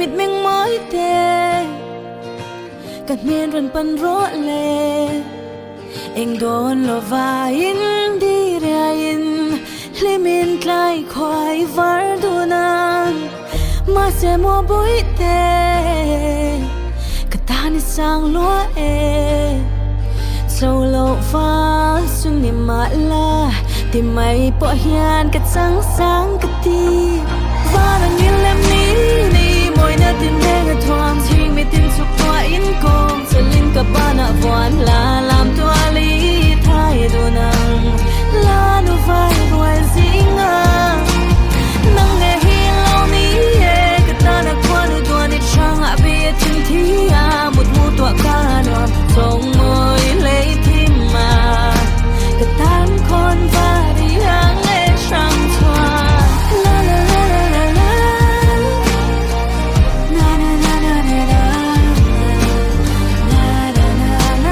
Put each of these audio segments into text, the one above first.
mịt mênh mỏi tê cắt miên run pan rỗ lệ anh đồn lo vain đi ra in limin tlai khoai var du nan mà sẽ mua bụi tê cắt tan sang lúa e sâu lâu pha xuân niệm mã la tìm mày bỏ hiền cắt sáng sáng cắt ti và đang nhìn lem ní mỗi nơi tìm nghe người thoáng chinh mê tìm chúc qua in công sẽ linh cả ba nạ voan là làm tua lý thay đồ nàng là nụ vai đuôi dính nắng nghe hi lâu ní cắt ta nạ qua nụ đua đi trang hạ bia thiên thi một mù tua ca nọ sông môi lấy tim mà cắt tan con và đi hàng lệ sang thoa la la la la la na na na na na na na na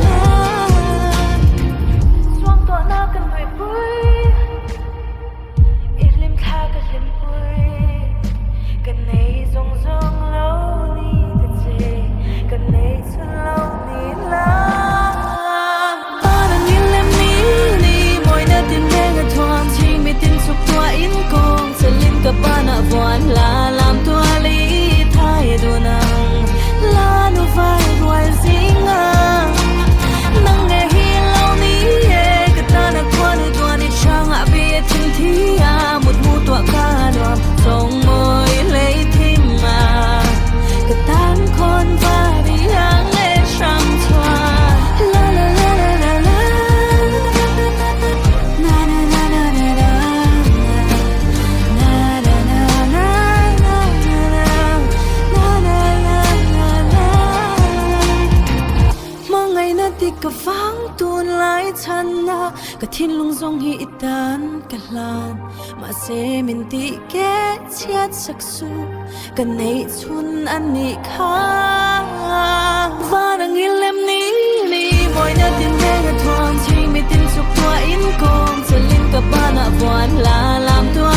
na xuống tọa na cần về bụi ít lim tha cần lim bụi cần này rong rong lâu đi thật dễ cần này chân lâu đi la ba đang nhìn lem ní mỗi nơi tìm nghe người thoáng chinh mê tin chúc tua in công sẽ linh cả ba nạ voan là làm tua lý thay đồ nàng là nụ vai đuôi dính nắng nghe hi lâu ní cắt ta nạ qua nụ đua đi trang hạ bia thiên thi một mù tua ca nọ sông môi lấy tim mà cắt tan con và đi hàng lệ sang thoa la la la la la la na na na na na na na na na mong ngày nay thì cả vắng tuôn lại chân na cả thiên lung dòng hi tan cả lan mà sẽ mình tị kết chết sắc su cả này chun anh nị khá và đang nghĩ lem ní mỗi nơi tìm nghe người thoáng chinh mê tin chúc tua in công sẽ linh cả ba nạ voan là làm tua